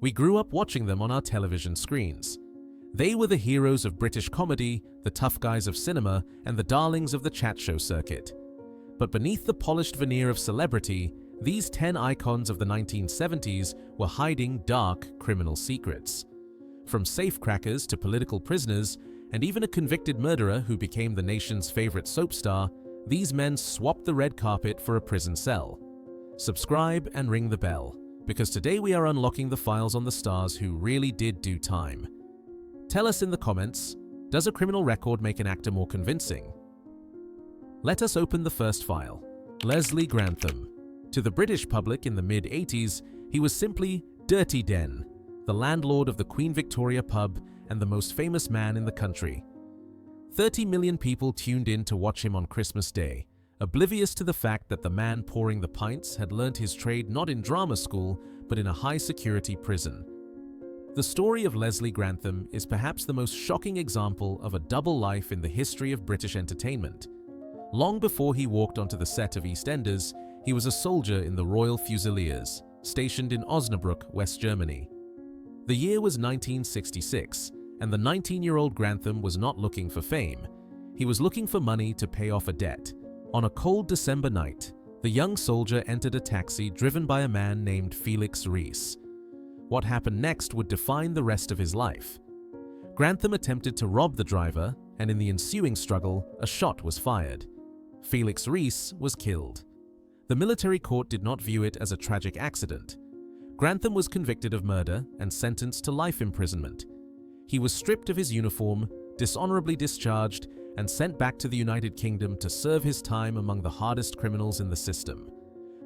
We grew up watching them on our television screens. They were the heroes of British comedy, the tough guys of cinema, and the darlings of the chat show circuit. But beneath the polished veneer of celebrity, these 10 icons of the 1970s were hiding dark criminal secrets. From safecrackers to political prisoners, and even a convicted murderer who became the nation's favorite soap star, these men swapped the red carpet for a prison cell. Subscribe and ring the bell, because today we are unlocking the files on the stars who really did do time. Tell us in the comments, does a criminal record make an actor more convincing? Let us open the first file. Leslie Grantham. To the British public in the mid-80s, he was simply Dirty Den, the landlord of the Queen Victoria pub and the most famous man in the country. 30 million people tuned in to watch him on Christmas Day, oblivious to the fact that the man pouring the pints had learnt his trade not in drama school, but in a high-security prison. The story of Leslie Grantham is perhaps the most shocking example of a double life in the history of British entertainment. Long before he walked onto the set of EastEnders, he was a soldier in the Royal Fusiliers, stationed in Osnabrück, West Germany. The year was 1966, and the 19-year-old Grantham was not looking for fame. He was looking for money to pay off a debt. On a cold December night, the young soldier entered a taxi driven by a man named Felix Rees. What happened next would define the rest of his life. Grantham attempted to rob the driver, and in the ensuing struggle, a shot was fired. Felix Rees was killed. The military court did not view it as a tragic accident. Grantham was convicted of murder and sentenced to life imprisonment. He was stripped of his uniform, dishonorably discharged, and sent back to the United Kingdom to serve his time among the hardest criminals in the system.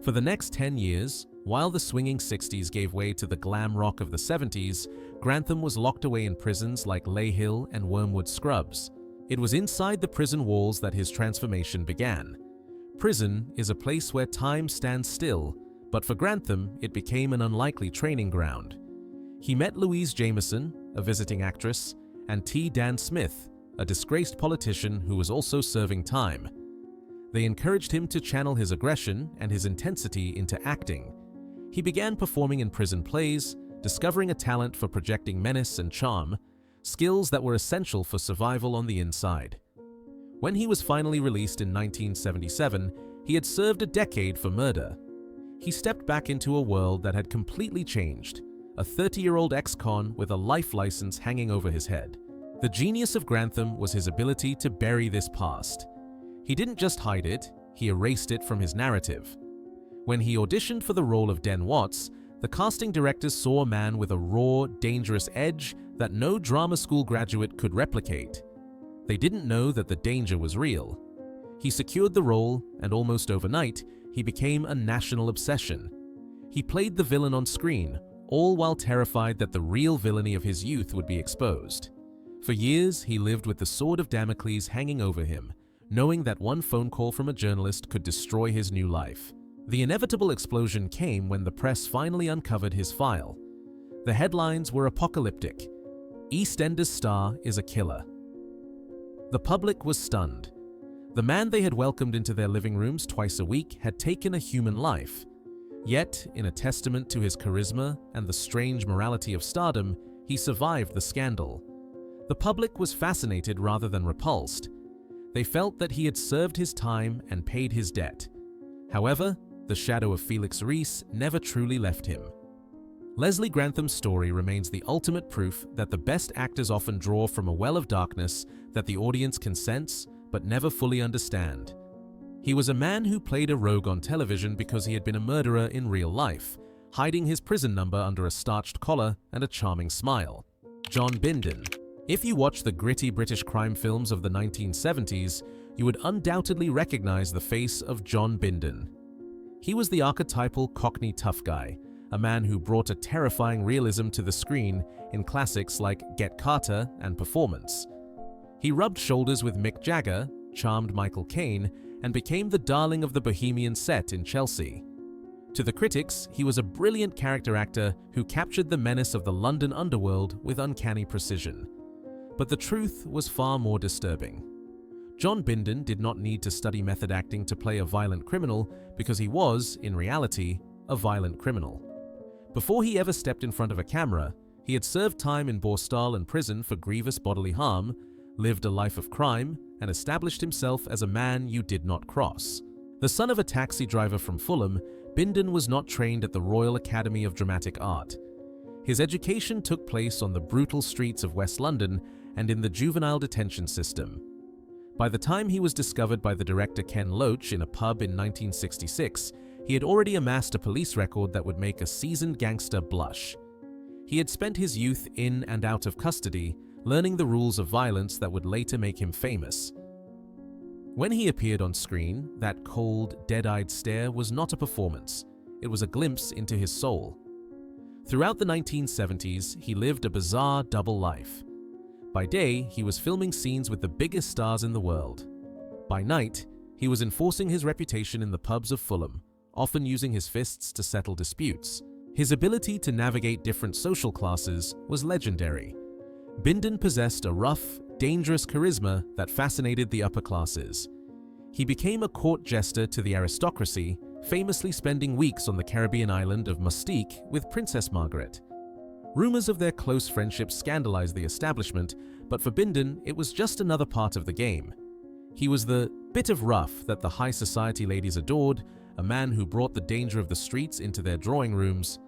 For the next 10 years, while the swinging 60s gave way to the glam rock of the 70s, Grantham was locked away in prisons like Ley Hill and Wormwood Scrubs. It was inside the prison walls that his transformation began. Prison is a place where time stands still, but for Grantham, it became an unlikely training ground. He met Louise Jameson, a visiting actress, and T. Dan Smith, a disgraced politician who was also serving time. They encouraged him to channel his aggression and his intensity into acting. He began performing in prison plays, discovering a talent for projecting menace and charm, skills that were essential for survival on the inside. When he was finally released in 1977, he had served a decade for murder. He stepped back into a world that had completely changed, a 30-year-old ex-con with a life license hanging over his head. The genius of Grantham was his ability to bury this past. He didn't just hide it, he erased it from his narrative. When he auditioned for the role of Den Watts, the casting directors saw a man with a raw, dangerous edge that no drama school graduate could replicate. They didn't know that the danger was real. He secured the role, and almost overnight, he became a national obsession. He played the villain on screen, all while terrified that the real villainy of his youth would be exposed. For years, he lived with the sword of Damocles hanging over him, knowing that one phone call from a journalist could destroy his new life. The inevitable explosion came when the press finally uncovered his file. The headlines were apocalyptic. EastEnders star is a killer. The public was stunned. The man they had welcomed into their living rooms twice a week had taken a human life. Yet, in a testament to his charisma and the strange morality of stardom, he survived the scandal. The public was fascinated rather than repulsed. They felt that he had served his time and paid his debt. However, the shadow of Felix Rees never truly left him. Leslie Grantham's story remains the ultimate proof that the best actors often draw from a well of darkness that the audience can sense but never fully understand. He was a man who played a rogue on television because he had been a murderer in real life, hiding his prison number under a starched collar and a charming smile. John Bindon. If you watch the gritty British crime films of the 1970s, you would undoubtedly recognize the face of John Bindon. He was the archetypal Cockney tough guy, a man who brought a terrifying realism to the screen in classics like Get Carter and Performance. He rubbed shoulders with Mick Jagger, charmed Michael Caine, and became the darling of the Bohemian set in Chelsea. To the critics, he was a brilliant character actor who captured the menace of the London underworld with uncanny precision. But the truth was far more disturbing. John Bindon did not need to study method acting to play a violent criminal because he was, in reality, a violent criminal. Before he ever stepped in front of a camera, he had served time in Borstal and prison for grievous bodily harm, lived a life of crime, and established himself as a man you did not cross. The son of a taxi driver from Fulham, Bindon was not trained at the Royal Academy of Dramatic Art. His education took place on the brutal streets of West London and in the juvenile detention system. By the time he was discovered by the director Ken Loach in a pub in 1966, he had already amassed a police record that would make a seasoned gangster blush. He had spent his youth in and out of custody, learning the rules of violence that would later make him famous. When he appeared on screen, that cold, dead-eyed stare was not a performance. It was a glimpse into his soul. Throughout the 1970s, he lived a bizarre double life. By day, he was filming scenes with the biggest stars in the world. By night, he was enforcing his reputation in the pubs of Fulham, often using his fists to settle disputes. His ability to navigate different social classes was legendary. Bindon possessed a rough, dangerous charisma that fascinated the upper classes. He became a court jester to the aristocracy, famously spending weeks on the Caribbean island of Mustique with Princess Margaret. Rumors of their close friendship scandalized the establishment, but for Bindon, it was just another part of the game. He was the bit of rough that the high society ladies adored, a man who brought the danger of the streets into their drawing rooms.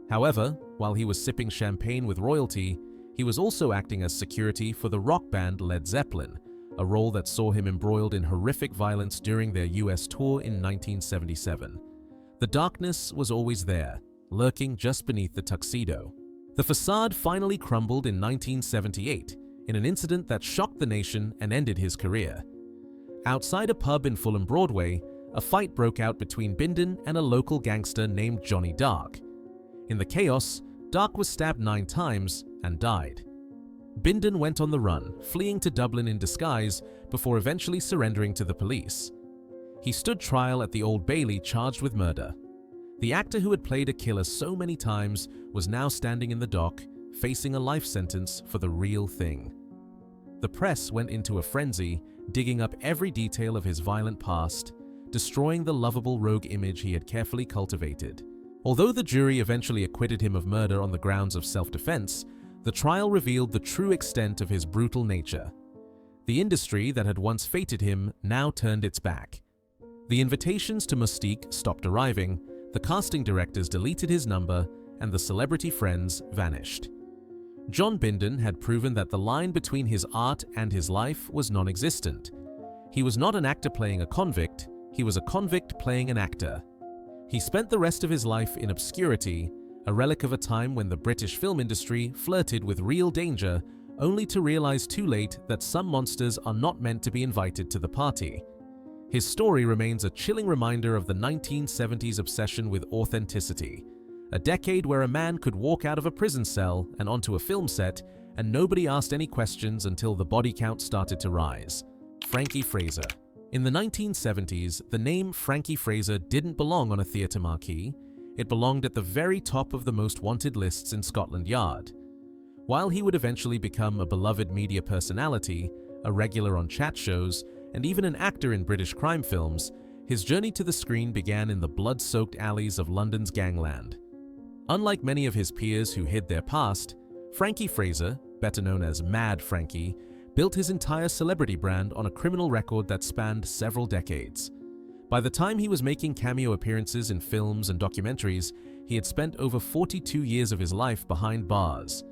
However, while he was sipping champagne with royalty, he was also acting as security for the rock band Led Zeppelin, a role that saw him embroiled in horrific violence during their US tour in 1977. The darkness was always there, lurking just beneath the tuxedo. The facade finally crumbled in 1978 in an incident that shocked the nation and ended his career. Outside a pub in Fulham Broadway, a fight broke out between Bindon and a local gangster named Johnny Dark. In the chaos, Dark was stabbed 9 times and died. Bindon went on the run, fleeing to Dublin in disguise before eventually surrendering to the police. He stood trial at the Old Bailey charged with murder. The actor who had played a killer so many times was now standing in the dock, facing a life sentence for the real thing. The press went into a frenzy, digging up every detail of his violent past, destroying the lovable rogue image he had carefully cultivated. Although the jury eventually acquitted him of murder on the grounds of self-defense, the trial revealed the true extent of his brutal nature. The industry that had once fated him now turned its back. The invitations to Mustique stopped arriving, the casting directors deleted his number, and the celebrity friends vanished. John Bindon had proven that the line between his art and his life was non-existent. He was not an actor playing a convict, he was a convict playing an actor. He spent the rest of his life in obscurity, a relic of a time when the British film industry flirted with real danger, only to realize too late that some monsters are not meant to be invited to the party. His story remains a chilling reminder of the 1970s obsession with authenticity, a decade where a man could walk out of a prison cell and onto a film set, and nobody asked any questions until the body count started to rise. Frankie Fraser. In the 1970s, the name Frankie Fraser didn't belong on a theatre marquee. It belonged at the very top of the most wanted lists in Scotland Yard. While he would eventually become a beloved media personality, a regular on chat shows, and even an actor in British crime films, his journey to the screen began in the blood-soaked alleys of London's gangland. Unlike many of his peers who hid their past, Frankie Fraser, better known as Mad Frankie, built his entire celebrity brand on a criminal record that spanned several decades. By the time he was making cameo appearances in films and documentaries, he had spent over 42 years of his life behind bars.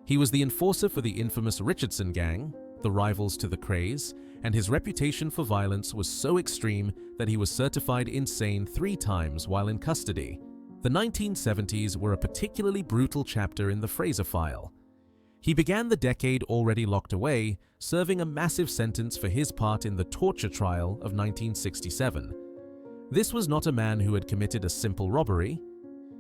He was the enforcer for the infamous Richardson gang, the rivals to the Krays, and his reputation for violence was so extreme that he was certified insane 3 times while in custody. The 1970s were a particularly brutal chapter in the Fraser file. He began the decade already locked away, serving a massive sentence for his part in the torture trial of 1967. This was not a man who had committed a simple robbery.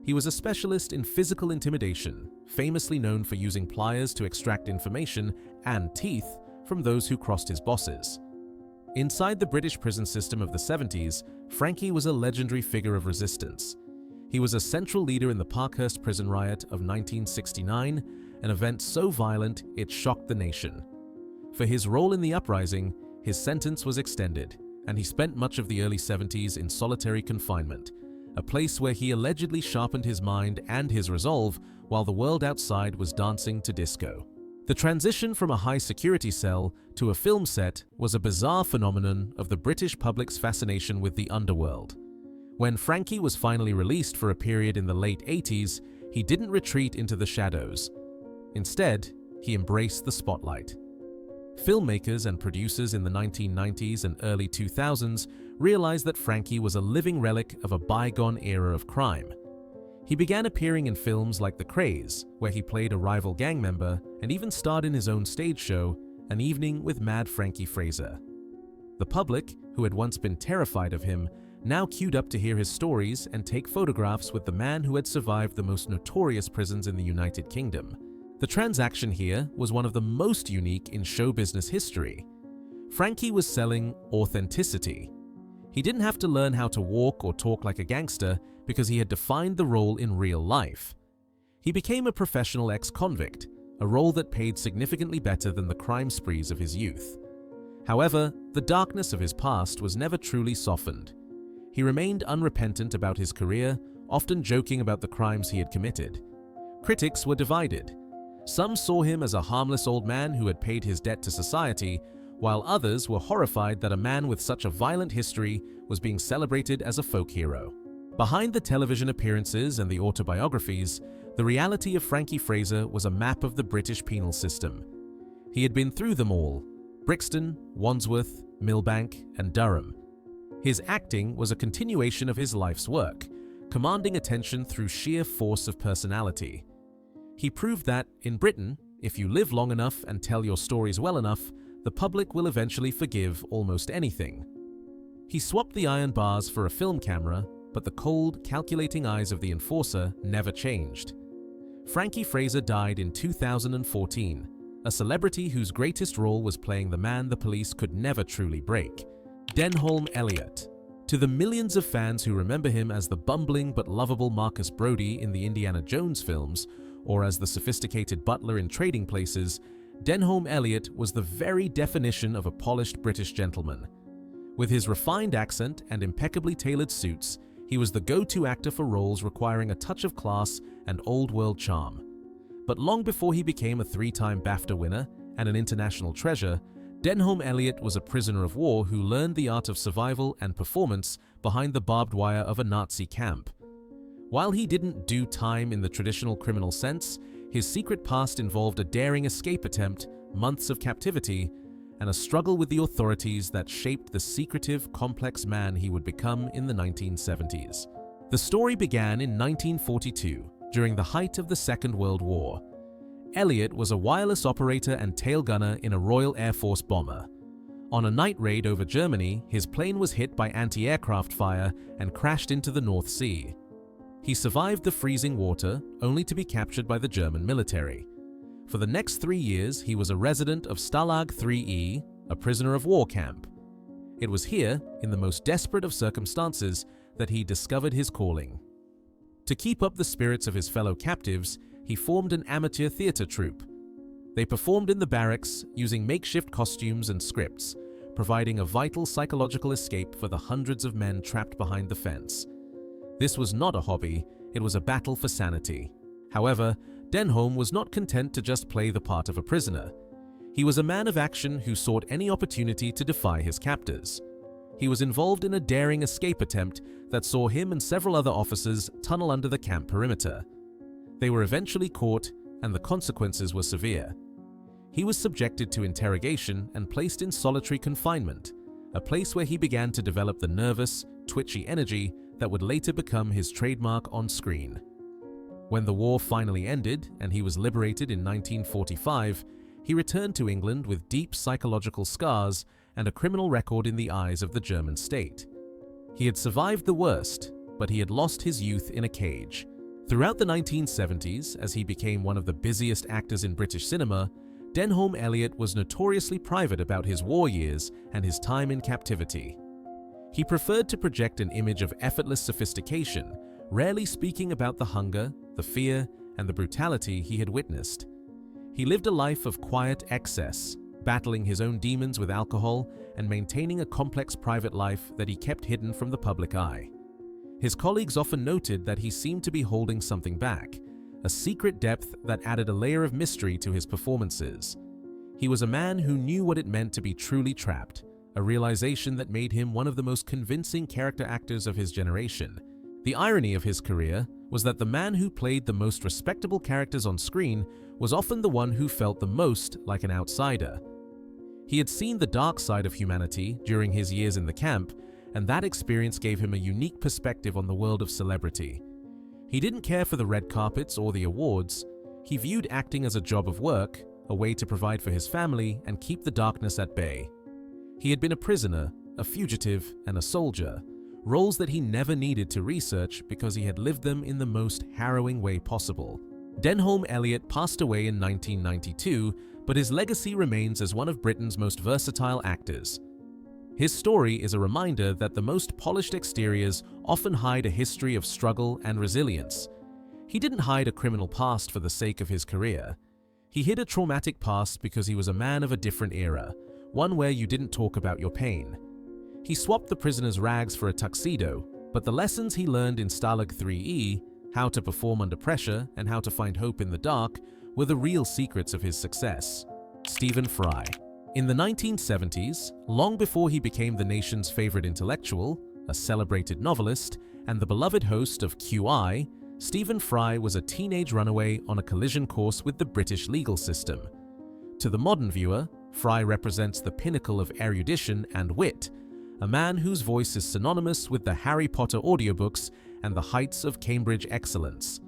He was a specialist in physical intimidation, famously known for using pliers to extract information and teeth from those who crossed his bosses. Inside the British prison system of the 70s, Frankie was a legendary figure of resistance. He was a central leader in the Parkhurst prison riot of 1969, an event so violent it shocked the nation. For his role in the uprising, his sentence was extended, and he spent much of the early 70s in solitary confinement, a place where he allegedly sharpened his mind and his resolve while the world outside was dancing to disco. The transition from a high-security cell to a film set was a bizarre phenomenon of the British public's fascination with the underworld. When Frankie was finally released for a period in the late 80s, he didn't retreat into the shadows. Instead, he embraced the spotlight. Filmmakers and producers in the 1990s and early 2000s realized that Frankie was a living relic of a bygone era of crime. He began appearing in films like The Krays, where he played a rival gang member, and even starred in his own stage show, An Evening with Mad Frankie Fraser. The public, who had once been terrified of him, now queued up to hear his stories and take photographs with the man who had survived the most notorious prisons in the United Kingdom. The transaction here was one of the most unique in show business history. Frankie was selling authenticity. He didn't have to learn how to walk or talk like a gangster because he had defined the role in real life. He became a professional ex-convict, a role that paid significantly better than the crime sprees of his youth. However, the darkness of his past was never truly softened. He remained unrepentant about his career, often joking about the crimes he had committed. Critics were divided. Some saw him as a harmless old man who had paid his debt to society, while others were horrified that a man with such a violent history was being celebrated as a folk hero. Behind the television appearances and the autobiographies, the reality of Frankie Fraser was a map of the British penal system. He had been through them all: Brixton, Wandsworth, Millbank, and Durham. His acting was a continuation of his life's work, commanding attention through sheer force of personality. He proved that, in Britain, if you live long enough and tell your stories well enough, the public will eventually forgive almost anything. He swapped the iron bars for a film camera, but the cold, calculating eyes of the enforcer never changed. Frankie Fraser died in 2014, a celebrity whose greatest role was playing the man the police could never truly break, Denholm Elliott. To the millions of fans who remember him as the bumbling but lovable Marcus Brody in the Indiana Jones films, or as the sophisticated butler in Trading Places, Denholm Elliott was the very definition of a polished British gentleman. With his refined accent and impeccably tailored suits, he was the go-to actor for roles requiring a touch of class and old-world charm. But long before he became a three-time BAFTA winner and an international treasure, Denholm Elliott was a prisoner of war who learned the art of survival and performance behind the barbed wire of a Nazi camp. While he didn't do time in the traditional criminal sense, his secret past involved a daring escape attempt, months of captivity, and a struggle with the authorities that shaped the secretive, complex man he would become in the 1970s. The story began in 1942, during the height of the Second World War. Elliott was a wireless operator and tail gunner in a Royal Air Force bomber. On a night raid over Germany, his plane was hit by anti-aircraft fire and crashed into the North Sea. He survived the freezing water, only to be captured by the German military. For the next 3 years, he was a resident of Stalag 3E, a prisoner of war camp. It was here, in the most desperate of circumstances, that he discovered his calling. To keep up the spirits of his fellow captives, he formed an amateur theater troupe. They performed in the barracks, using makeshift costumes and scripts, providing a vital psychological escape for the hundreds of men trapped behind the fence. This was not a hobby, it was a battle for sanity. However, Denholm was not content to just play the part of a prisoner. He was a man of action who sought any opportunity to defy his captors. He was involved in a daring escape attempt that saw him and several other officers tunnel under the camp perimeter. They were eventually caught, and the consequences were severe. He was subjected to interrogation and placed in solitary confinement, a place where he began to develop the nervous, twitchy energy that would later become his trademark on screen. When the war finally ended and he was liberated in 1945, he returned to England with deep psychological scars and a criminal record in the eyes of the German state. He had survived the worst, but he had lost his youth in a cage. Throughout the 1970s, as he became one of the busiest actors in British cinema, Denholm Elliott was notoriously private about his war years and his time in captivity. He preferred to project an image of effortless sophistication, rarely speaking about the hunger, the fear, and the brutality he had witnessed. He lived a life of quiet excess, battling his own demons with alcohol and maintaining a complex private life that he kept hidden from the public eye. His colleagues often noted that he seemed to be holding something back, a secret depth that added a layer of mystery to his performances. He was a man who knew what it meant to be truly trapped, a realization that made him one of the most convincing character actors of his generation. The irony of his career was that the man who played the most respectable characters on screen was often the one who felt the most like an outsider. He had seen the dark side of humanity during his years in the camp, and that experience gave him a unique perspective on the world of celebrity. He didn't care for the red carpets or the awards. He viewed acting as a job of work, a way to provide for his family and keep the darkness at bay. He had been a prisoner, a fugitive, and a soldier, roles that he never needed to research because he had lived them in the most harrowing way possible. Denholm Elliott passed away in 1992, but his legacy remains as one of Britain's most versatile actors. His story is a reminder that the most polished exteriors often hide a history of struggle and resilience. He didn't hide a criminal past for the sake of his career. He hid a traumatic past because he was a man of a different era, one where you didn't talk about your pain. He swapped the prisoner's rags for a tuxedo, but the lessons he learned in Stalag 3E, how to perform under pressure and how to find hope in the dark, were the real secrets of his success. Stephen Fry. In the 1970s, long before he became the nation's favorite intellectual, a celebrated novelist, and the beloved host of QI, Stephen Fry was a teenage runaway on a collision course with the British legal system. To the modern viewer, Fry represents the pinnacle of erudition and wit, a man whose voice is synonymous with the Harry Potter audiobooks and the heights of Cambridge excellence.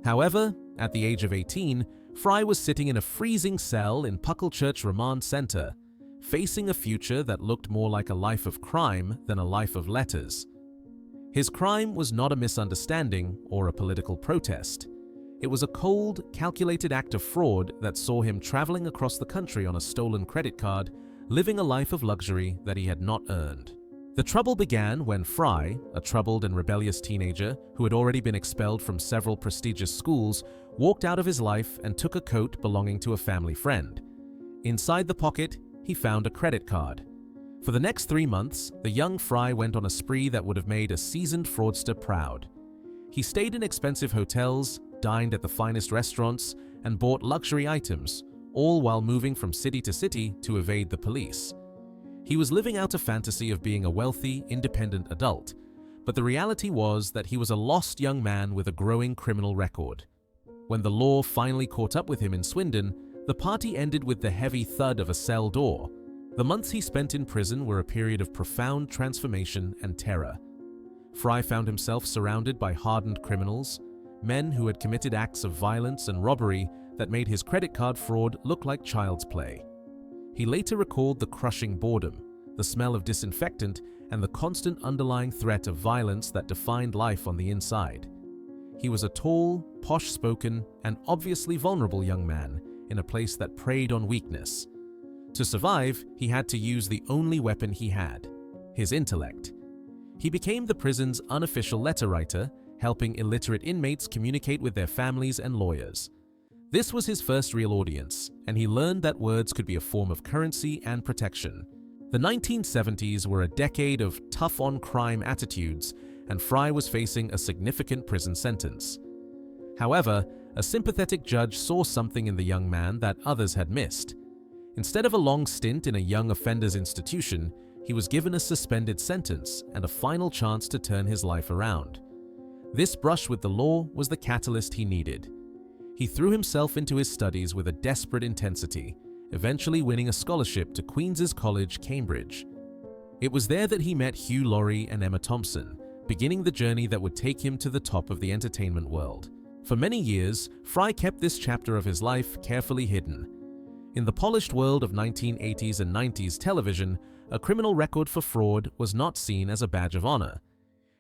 However, at the age of 18, Fry was sitting in a freezing cell in Pucklechurch Remand Centre, facing a future that looked more like a life of crime than a life of letters. His crime was not a misunderstanding or a political protest. It was a cold, calculated act of fraud that saw him traveling across the country on a stolen credit card, living a life of luxury that he had not earned. The trouble began when Fry, a troubled and rebellious teenager who had already been expelled from several prestigious schools, walked out of his life and took a coat belonging to a family friend. Inside the pocket, he found a credit card. For the next 3 months, the young Fry went on a spree that would have made a seasoned fraudster proud. He stayed in expensive hotels, dined at the finest restaurants, and bought luxury items, all while moving from city to city to evade the police. He was living out a fantasy of being a wealthy, independent adult, but the reality was that he was a lost young man with a growing criminal record. When the law finally caught up with him in Swindon, the party ended with the heavy thud of a cell door. The months he spent in prison were a period of profound transformation and terror. Fry found himself surrounded by hardened criminals, men who had committed acts of violence and robbery that made his credit card fraud look like child's play. He later recalled the crushing boredom, the smell of disinfectant, and the constant underlying threat of violence that defined life on the inside. He was a tall, posh-spoken, and obviously vulnerable young man in a place that preyed on weakness. To survive, he had to use the only weapon he had, his intellect. He became the prison's unofficial letter writer, helping illiterate inmates communicate with their families and lawyers. This was his first real audience, and he learned that words could be a form of currency and protection. The 1970s were a decade of tough-on-crime attitudes, and Fry was facing a significant prison sentence. However, a sympathetic judge saw something in the young man that others had missed. Instead of a long stint in a young offenders institution, he was given a suspended sentence and a final chance to turn his life around. This brush with the law was the catalyst he needed. He threw himself into his studies with a desperate intensity, eventually winning a scholarship to Queen's College, Cambridge. It was there that he met Hugh Laurie and Emma Thompson, beginning the journey that would take him to the top of the entertainment world. For many years, Fry kept this chapter of his life carefully hidden. In the polished world of 1980s and 90s television, a criminal record for fraud was not seen as a badge of honor.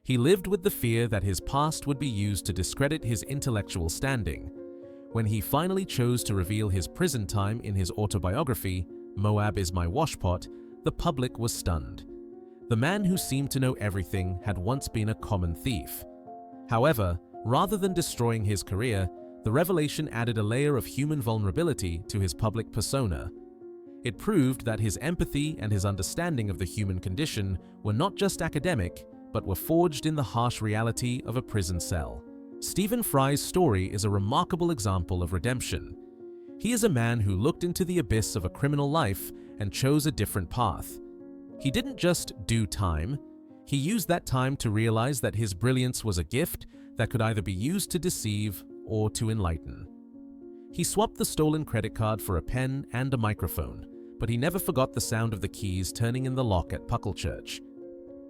He lived with the fear that his past would be used to discredit his intellectual standing. When he finally chose to reveal his prison time in his autobiography, Moab is My Washpot, the public was stunned. The man who seemed to know everything had once been a common thief. However, rather than destroying his career, the revelation added a layer of human vulnerability to his public persona. It proved that his empathy and his understanding of the human condition were not just academic, but were forged in the harsh reality of a prison cell. Stephen Fry's story is a remarkable example of redemption. He is a man who looked into the abyss of a criminal life and chose a different path. He didn't just do time, he used that time to realize that his brilliance was a gift that could either be used to deceive or to enlighten. He swapped the stolen credit card for a pen and a microphone, but he never forgot the sound of the keys turning in the lock at Pucklechurch.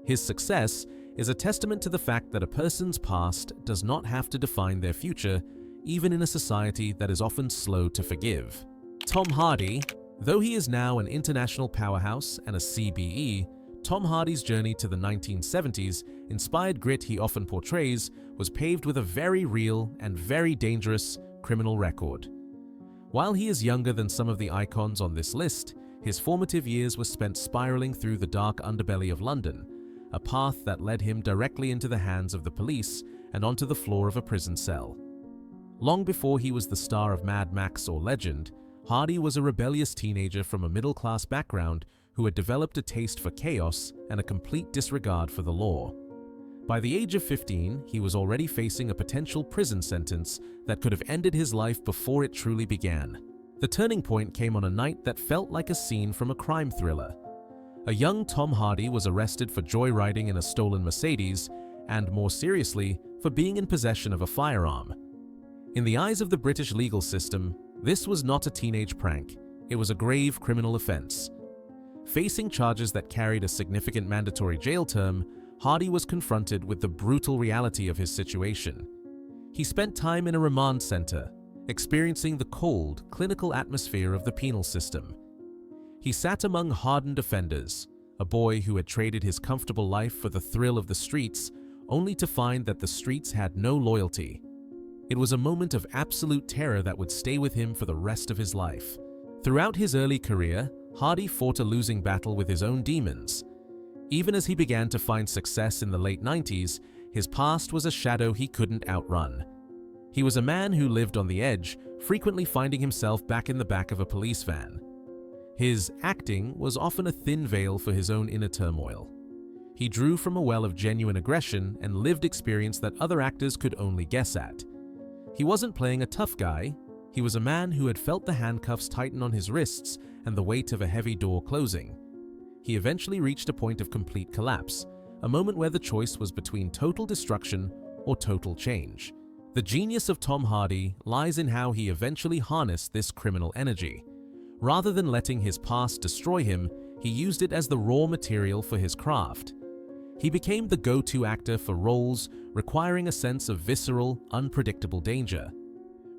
His success is a testament to the fact that a person's past does not have to define their future, even in a society that is often slow to forgive. Tom Hardy, though he is now an international powerhouse and a CBE, Tom Hardy's journey to the 1970s, inspired grit he often portrays, was paved with a very real and very dangerous criminal record. While he is younger than some of the icons on this list, his formative years were spent spiraling through the dark underbelly of London, a path that led him directly into the hands of the police and onto the floor of a prison cell. Long before he was the star of Mad Max or Legend, Hardy was a rebellious teenager from a middle-class background who had developed a taste for chaos and a complete disregard for the law. By the age of 15, he was already facing a potential prison sentence that could have ended his life before it truly began. The turning point came on a night that felt like a scene from a crime thriller. A young Tom Hardy was arrested for joyriding in a stolen Mercedes and, more seriously, for being in possession of a firearm. In the eyes of the British legal system, this was not a teenage prank, it was a grave criminal offense. Facing charges that carried a significant mandatory jail term, Hardy was confronted with the brutal reality of his situation. He spent time in a remand center, experiencing the cold, clinical atmosphere of the penal system. He sat among hardened offenders, a boy who had traded his comfortable life for the thrill of the streets, only to find that the streets had no loyalty. It was a moment of absolute terror that would stay with him for the rest of his life. Throughout his early career, Hardy fought a losing battle with his own demons. Even as he began to find success in the late 90s, his past was a shadow he couldn't outrun. He was a man who lived on the edge, frequently finding himself back in the back of a police van. His acting was often a thin veil for his own inner turmoil. He drew from a well of genuine aggression and lived experience that other actors could only guess at. He wasn't playing a tough guy, he was a man who had felt the handcuffs tighten on his wrists and the weight of a heavy door closing. He eventually reached a point of complete collapse, a moment where the choice was between total destruction or total change. The genius of Tom Hardy lies in how he eventually harnessed this criminal energy. Rather than letting his past destroy him, he used it as the raw material for his craft. He became the go-to actor for roles requiring a sense of visceral, unpredictable danger.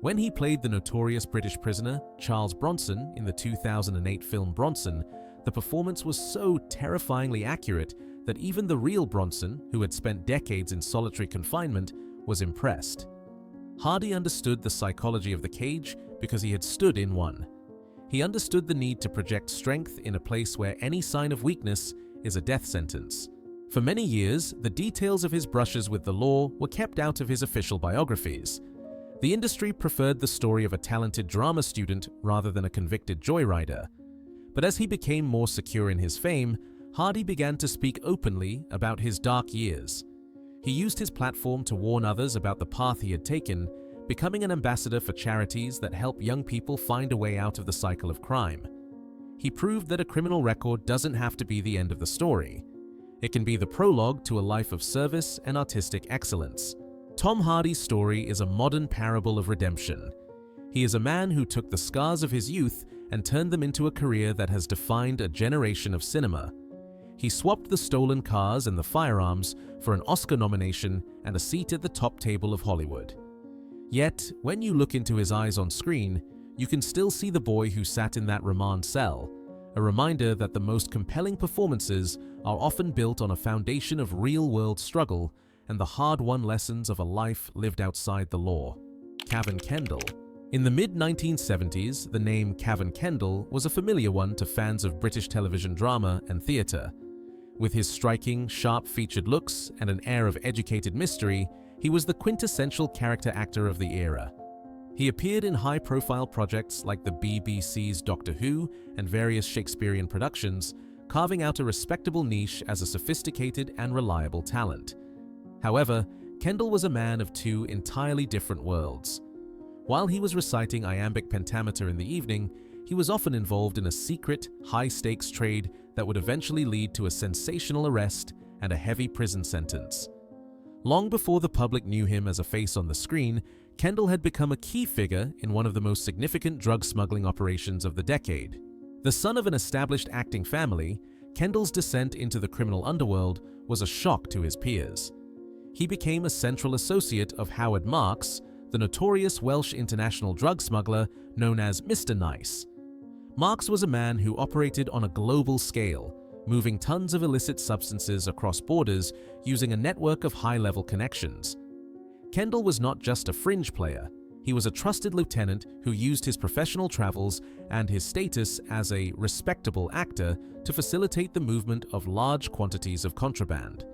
When he played the notorious British prisoner Charles Bronson in the 2008 film Bronson, the performance was so terrifyingly accurate that even the real Bronson, who had spent decades in solitary confinement, was impressed. Hardy understood the psychology of the cage because he had stood in one. He understood the need to project strength in a place where any sign of weakness is a death sentence. For many years, the details of his brushes with the law were kept out of his official biographies. The industry preferred the story of a talented drama student rather than a convicted joyrider. But as he became more secure in his fame, Hardy began to speak openly about his dark years. He used his platform to warn others about the path he had taken, becoming an ambassador for charities that help young people find a way out of the cycle of crime. He proved that a criminal record doesn't have to be the end of the story. It can be the prologue to a life of service and artistic excellence. Tom Hardy's story is a modern parable of redemption. He is a man who took the scars of his youth and turned them into a career that has defined a generation of cinema. He swapped the stolen cars and the firearms for an Oscar nomination and a seat at the top table of Hollywood. Yet, when you look into his eyes on screen, you can still see the boy who sat in that remand cell, a reminder that the most compelling performances are often built on a foundation of real-world struggle and the hard-won lessons of a life lived outside the law. Cavan Kendall. In the mid-1970s, the name Cavan Kendall was a familiar one to fans of British television drama and theatre. With his striking, sharp-featured looks and an air of educated mystery, he was the quintessential character actor of the era. He appeared in high-profile projects like the BBC's Doctor Who and various Shakespearean productions, carving out a respectable niche as a sophisticated and reliable talent. However, Kendall was a man of two entirely different worlds. While he was reciting iambic pentameter in the evening, he was often involved in a secret, high-stakes trade that would eventually lead to a sensational arrest and a heavy prison sentence. Long before the public knew him as a face on the screen, Kendall had become a key figure in one of the most significant drug smuggling operations of the decade. The son of an established acting family, Kendall's descent into the criminal underworld was a shock to his peers. He became a central associate of Howard Marks, the notorious Welsh international drug smuggler known as Mr. Nice. Marks was a man who operated on a global scale, moving tons of illicit substances across borders using a network of high-level connections. Kendall was not just a fringe player. He was a trusted lieutenant who used his professional travels and his status as a respectable actor to facilitate the movement of large quantities of contraband.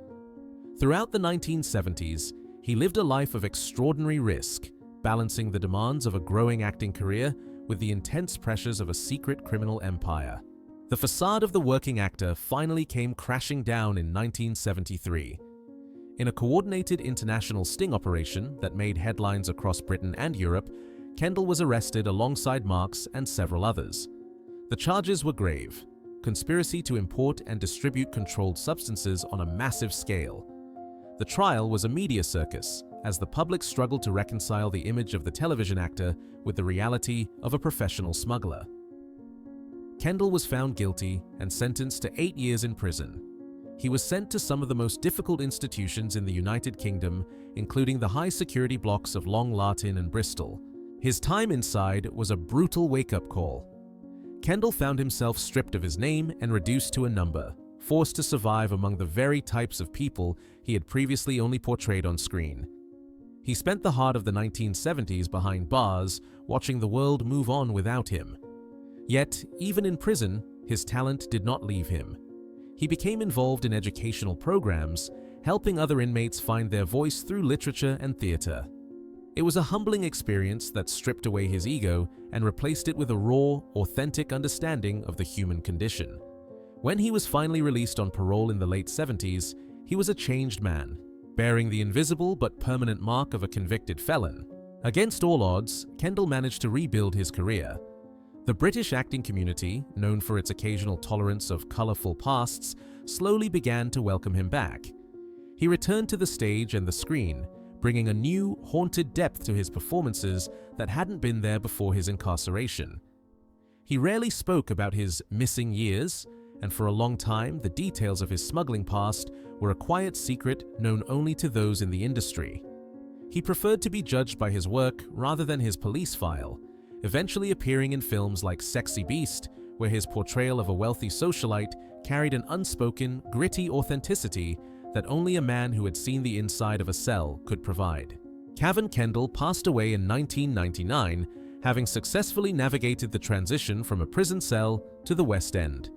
Throughout the 1970s, he lived a life of extraordinary risk, balancing the demands of a growing acting career with the intense pressures of a secret criminal empire. The facade of the working actor finally came crashing down in 1973. In a coordinated international sting operation that made headlines across Britain and Europe, Kendall was arrested alongside Marks and several others. The charges were grave: conspiracy to import and distribute controlled substances on a massive scale. The trial was a media circus, as the public struggled to reconcile the image of the television actor with the reality of a professional smuggler. Kendall was found guilty and sentenced to 8 years in prison. He was sent to some of the most difficult institutions in the United Kingdom, including the high-security blocks of Long Lartin and Bristol. His time inside was a brutal wake-up call. Kendall found himself stripped of his name and reduced to a number, forced to survive among the very types of people he had previously only portrayed on screen. He spent the heart of the 1970s behind bars, watching the world move on without him. Yet, even in prison, his talent did not leave him. He became involved in educational programs, helping other inmates find their voice through literature and theater. It was a humbling experience that stripped away his ego and replaced it with a raw, authentic understanding of the human condition. When he was finally released on parole in the late 70s, he was a changed man, bearing the invisible but permanent mark of a convicted felon. Against all odds, Kendall managed to rebuild his career. The British acting community, known for its occasional tolerance of colorful pasts, slowly began to welcome him back. He returned to the stage and the screen, bringing a new, haunted depth to his performances that hadn't been there before his incarceration. He rarely spoke about his missing years, and for a long time, the details of his smuggling past were a quiet secret known only to those in the industry. He preferred to be judged by his work rather than his police file, eventually appearing in films like Sexy Beast, where his portrayal of a wealthy socialite carried an unspoken, gritty authenticity that only a man who had seen the inside of a cell could provide. Cavan Kendall passed away in 1999, having successfully navigated the transition from a prison cell to the West End.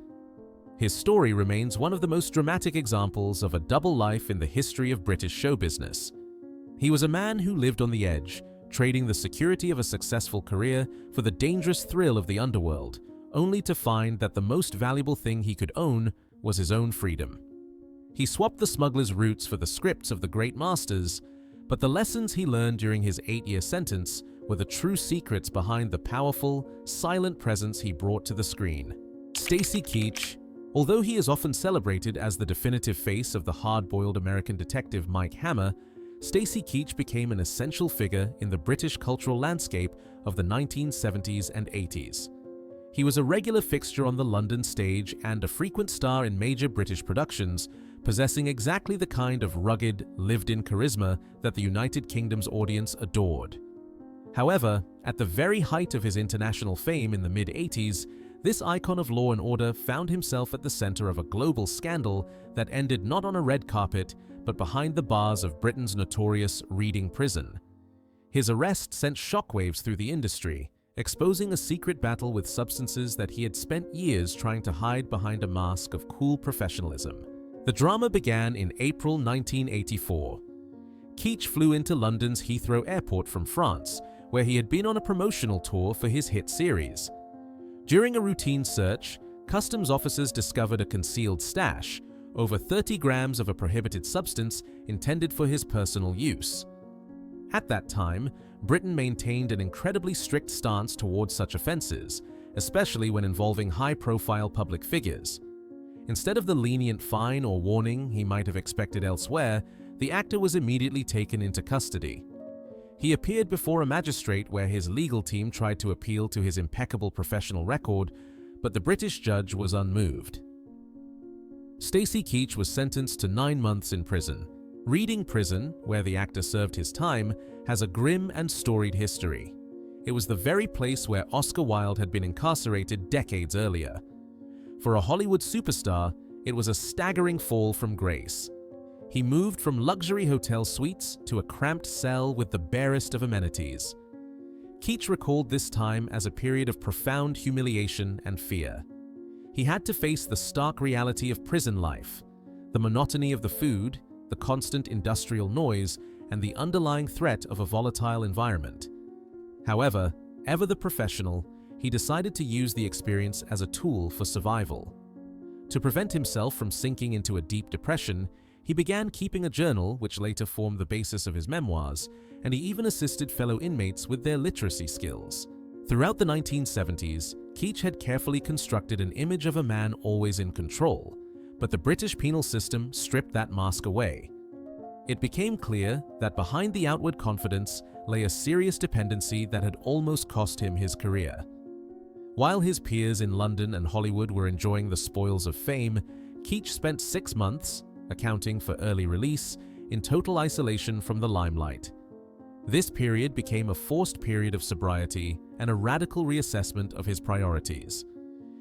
His story remains one of the most dramatic examples of a double life in the history of British show business. He was a man who lived on the edge, trading the security of a successful career for the dangerous thrill of the underworld, only to find that the most valuable thing he could own was his own freedom. He swapped the smuggler's routes for the scripts of the great masters, but the lessons he learned during his 8-year sentence were the true secrets behind the powerful, silent presence he brought to the screen. Stacy Keach, although he is often celebrated as the definitive face of the hard-boiled American detective Mike Hammer, Stacy Keach became an essential figure in the British cultural landscape of the 1970s and 80s. He was a regular fixture on the London stage and a frequent star in major British productions, possessing exactly the kind of rugged, lived-in charisma that the United Kingdom's audience adored. However, at the very height of his international fame in the mid-80s, this icon of law and order found himself at the center of a global scandal that ended not on a red carpet, but behind the bars of Britain's notorious Reading prison. His arrest sent shockwaves through the industry, exposing a secret battle with substances that he had spent years trying to hide behind a mask of cool professionalism. The drama began in April 1984. Keach flew into London's Heathrow Airport from France, where he had been on a promotional tour for his hit series. During a routine search, customs officers discovered a concealed stash, over 30 grams of a prohibited substance intended for his personal use. At that time, Britain maintained an incredibly strict stance towards such offenses, especially when involving high-profile public figures. Instead of the lenient fine or warning he might have expected elsewhere, the actor was immediately taken into custody. He appeared before a magistrate where his legal team tried to appeal to his impeccable professional record, but the British judge was unmoved. Stacey Keach was sentenced to 9 months in prison. Reading Prison, where the actor served his time, has a grim and storied history. It was the very place where Oscar Wilde had been incarcerated decades earlier. For a Hollywood superstar, it was a staggering fall from grace. He moved from luxury hotel suites to a cramped cell with the barest of amenities. Keach recalled this time as a period of profound humiliation and fear. He had to face the stark reality of prison life, the monotony of the food, the constant industrial noise, and the underlying threat of a volatile environment. However, ever the professional, he decided to use the experience as a tool for survival. To prevent himself from sinking into a deep depression, he began keeping a journal which later formed the basis of his memoirs, and he even assisted fellow inmates with their literacy skills. Throughout the 1970s, Keach had carefully constructed an image of a man always in control, but the British penal system stripped that mask away. It became clear that behind the outward confidence lay a serious dependency that had almost cost him his career. While his peers in London and Hollywood were enjoying the spoils of fame, Keach spent 6 months, accounting for early release, in total isolation from the limelight. This period became a forced period of sobriety and a radical reassessment of his priorities.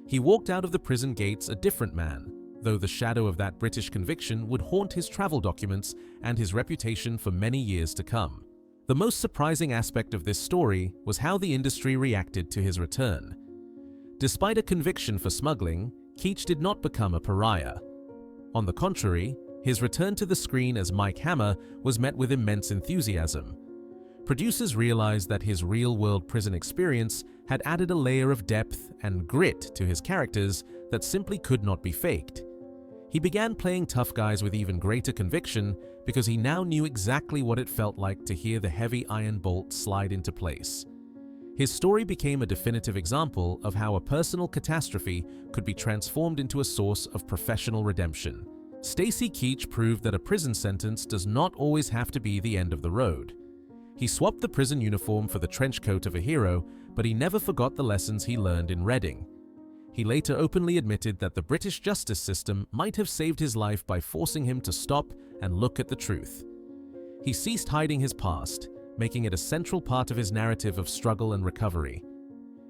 He walked out of the prison gates a different man, though the shadow of that British conviction would haunt his travel documents and his reputation for many years to come. The most surprising aspect of this story was how the industry reacted to his return. Despite a conviction for smuggling, Keach did not become a pariah. On the contrary, his return to the screen as Mike Hammer was met with immense enthusiasm. Producers realized that his real-world prison experience had added a layer of depth and grit to his characters that simply could not be faked. He began playing tough guys with even greater conviction because he now knew exactly what it felt like to hear the heavy iron bolt slide into place. His story became a definitive example of how a personal catastrophe could be transformed into a source of professional redemption. Stacey Keach proved that a prison sentence does not always have to be the end of the road. He swapped the prison uniform for the trench coat of a hero, but he never forgot the lessons he learned in Reading. He later openly admitted that the British justice system might have saved his life by forcing him to stop and look at the truth. He ceased hiding his past, making it a central part of his narrative of struggle and recovery.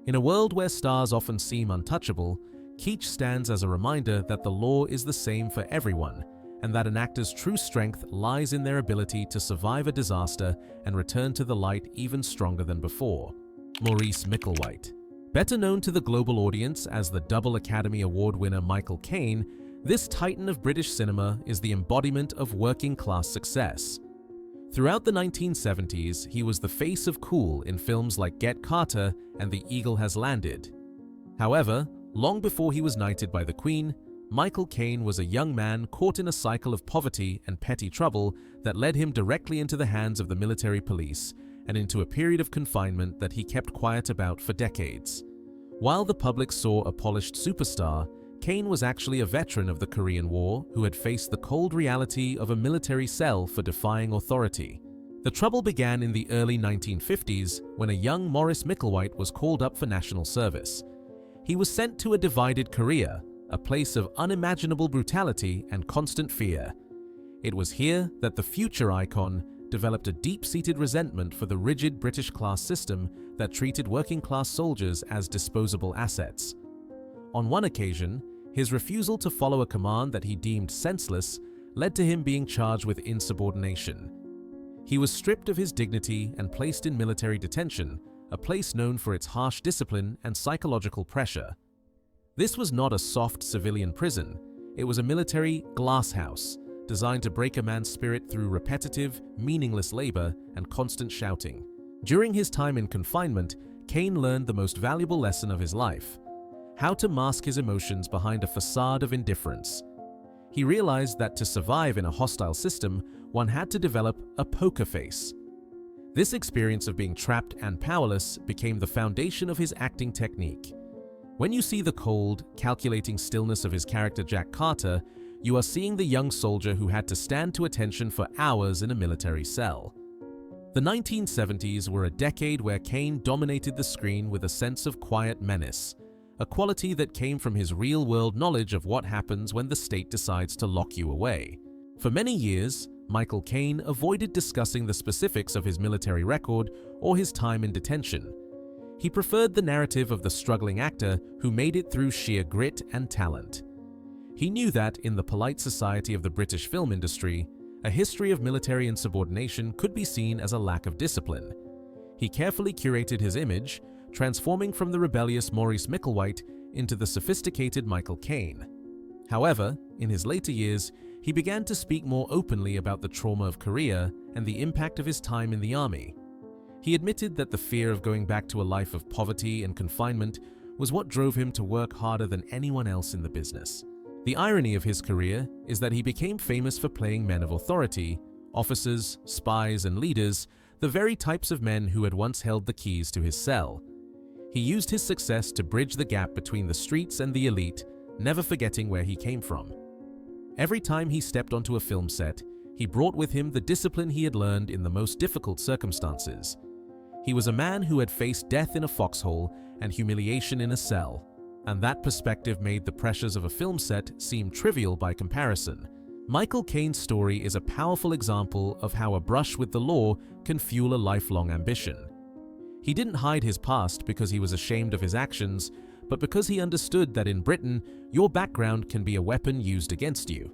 In a world where stars often seem untouchable, Keach stands as a reminder that the law is the same for everyone, and that an actor's true strength lies in their ability to survive a disaster and return to the light even stronger than before. Maurice Micklewhite. Better known to the global audience as the double Academy Award winner Michael Caine, this titan of British cinema is the embodiment of working-class success. Throughout the 1970s, he was the face of cool in films like Get Carter and The Eagle Has Landed. However, long before he was knighted by the Queen, Michael Caine was a young man caught in a cycle of poverty and petty trouble that led him directly into the hands of the military police and into a period of confinement that he kept quiet about for decades. While the public saw a polished superstar, Caine was actually a veteran of the Korean War who had faced the cold reality of a military cell for defying authority. The trouble began in the early 1950s when a young Maurice Micklewhite was called up for national service. He was sent to a divided Korea, a place of unimaginable brutality and constant fear. It was here that the future icon developed a deep-seated resentment for the rigid British class system that treated working-class soldiers as disposable assets. On one occasion, his refusal to follow a command that he deemed senseless led to him being charged with insubordination. He was stripped of his dignity and placed in military detention, a place known for its harsh discipline and psychological pressure. This was not a soft civilian prison. It was a military glasshouse, designed to break a man's spirit through repetitive, meaningless labor and constant shouting. During his time in confinement, Caine learned the most valuable lesson of his life: how to mask his emotions behind a facade of indifference. He realized that to survive in a hostile system, one had to develop a poker face. This experience of being trapped and powerless became the foundation of his acting technique. When you see the cold, calculating stillness of his character Jack Carter, you are seeing the young soldier who had to stand to attention for hours in a military cell. The 1970s were a decade where Kane dominated the screen with a sense of quiet menace, a quality that came from his real-world knowledge of what happens when the state decides to lock you away. For many years, Michael Caine avoided discussing the specifics of his military record or his time in detention. He preferred the narrative of the struggling actor who made it through sheer grit and talent. He knew that, in the polite society of the British film industry, a history of military insubordination could be seen as a lack of discipline. He carefully curated his image, transforming from the rebellious Maurice Micklewhite into the sophisticated Michael Caine. However, in his later years, he began to speak more openly about the trauma of Korea and the impact of his time in the army. He admitted that the fear of going back to a life of poverty and confinement was what drove him to work harder than anyone else in the business. The irony of his career is that he became famous for playing men of authority, officers, spies, and leaders, the very types of men who had once held the keys to his cell. He used his success to bridge the gap between the streets and the elite, never forgetting where he came from. Every time he stepped onto a film set, he brought with him the discipline he had learned in the most difficult circumstances. He was a man who had faced death in a foxhole and humiliation in a cell, and that perspective made the pressures of a film set seem trivial by comparison. Michael Caine's story is a powerful example of how a brush with the law can fuel a lifelong ambition. He didn't hide his past because he was ashamed of his actions, but because he understood that in Britain, your background can be a weapon used against you.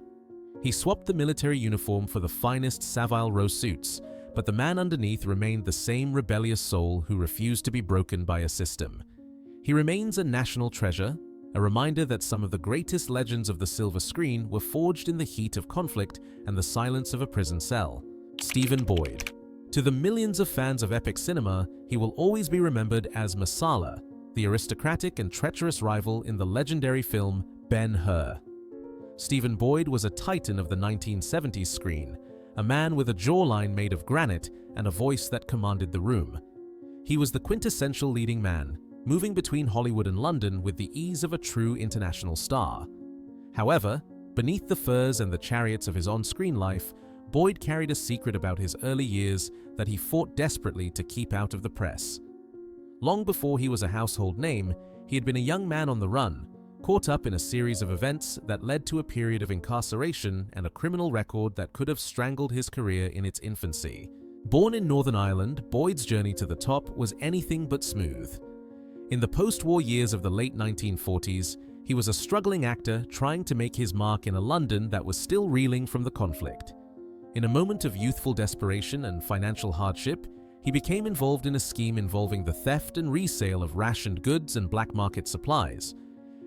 He swapped the military uniform for the finest Savile Row suits, but the man underneath remained the same rebellious soul who refused to be broken by a system. He remains a national treasure, a reminder that some of the greatest legends of the silver screen were forged in the heat of conflict and the silence of a prison cell. Stephen Boyd. To the millions of fans of epic cinema, he will always be remembered as Masala, the aristocratic and treacherous rival in the legendary film Ben-Hur. Stephen Boyd was a titan of the 1970s screen, a man with a jawline made of granite and a voice that commanded the room. He was the quintessential leading man, moving between Hollywood and London with the ease of a true international star. However, beneath the furs and the chariots of his on-screen life, Boyd carried a secret about his early years that he fought desperately to keep out of the press. Long before he was a household name, he had been a young man on the run, caught up in a series of events that led to a period of incarceration and a criminal record that could have strangled his career in its infancy. Born in Northern Ireland, Boyd's journey to the top was anything but smooth. In the post-war years of the late 1940s, he was a struggling actor trying to make his mark in a London that was still reeling from the conflict. In a moment of youthful desperation and financial hardship, he became involved in a scheme involving the theft and resale of rationed goods and black market supplies.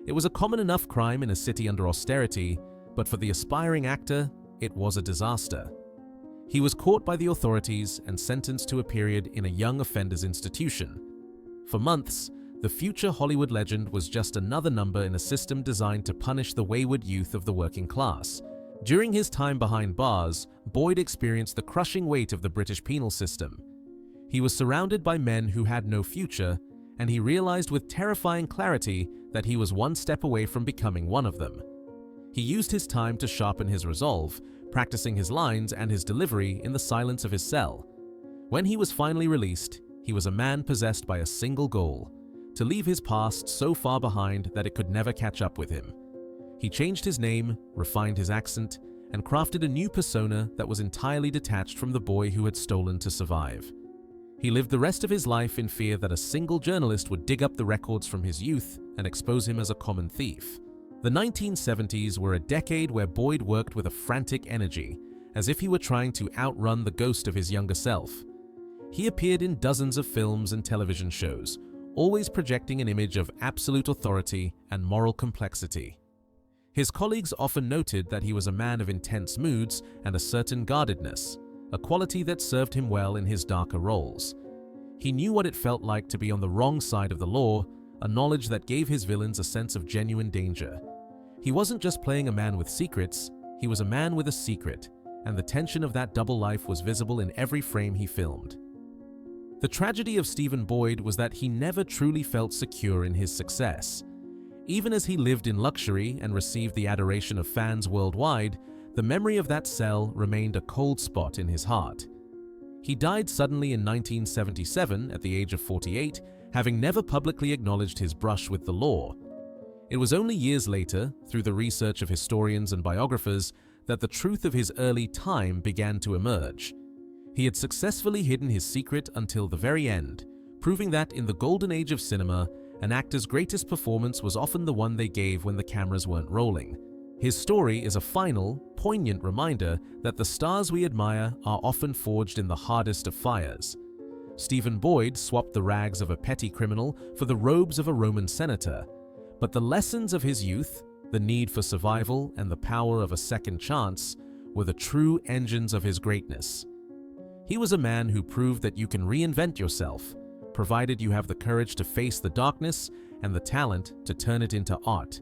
It was a common enough crime in a city under austerity, but for the aspiring actor, it was a disaster. He was caught by the authorities and sentenced to a period in a young offenders institution. For months, the future Hollywood legend was just another number in a system designed to punish the wayward youth of the working class. During his time behind bars, Boyd experienced the crushing weight of the British penal system. He was surrounded by men who had no future, and he realized with terrifying clarity that he was one step away from becoming one of them. He used his time to sharpen his resolve, practicing his lines and his delivery in the silence of his cell. When he was finally released, he was a man possessed by a single goal: to leave his past so far behind that it could never catch up with him. He changed his name, refined his accent, and crafted a new persona that was entirely detached from the boy who had stolen to survive. He lived the rest of his life in fear that a single journalist would dig up the records from his youth and expose him as a common thief. The 1970s were a decade where Boyd worked with a frantic energy, as if he were trying to outrun the ghost of his younger self. He appeared in dozens of films and television shows, always projecting an image of absolute authority and moral complexity. His colleagues often noted that he was a man of intense moods and a certain guardedness, a quality that served him well in his darker roles. He knew what it felt like to be on the wrong side of the law, a knowledge that gave his villains a sense of genuine danger. He wasn't just playing a man with secrets, he was a man with a secret, and the tension of that double life was visible in every frame he filmed. The tragedy of Stephen Boyd was that he never truly felt secure in his success. Even as he lived in luxury and received the adoration of fans worldwide, the memory of that cell remained a cold spot in his heart. He died suddenly in 1977 at the age of 48, having never publicly acknowledged his brush with the law. It was only years later, through the research of historians and biographers, that the truth of his early time began to emerge. He had successfully hidden his secret until the very end, proving that in the golden age of cinema, an actor's greatest performance was often the one they gave when the cameras weren't rolling. His story is a final, poignant reminder that the stars we admire are often forged in the hardest of fires. Stephen Boyd swapped the rags of a petty criminal for the robes of a Roman senator, but the lessons of his youth, the need for survival and the power of a second chance, were the true engines of his greatness. He was a man who proved that you can reinvent yourself, provided you have the courage to face the darkness and the talent to turn it into art.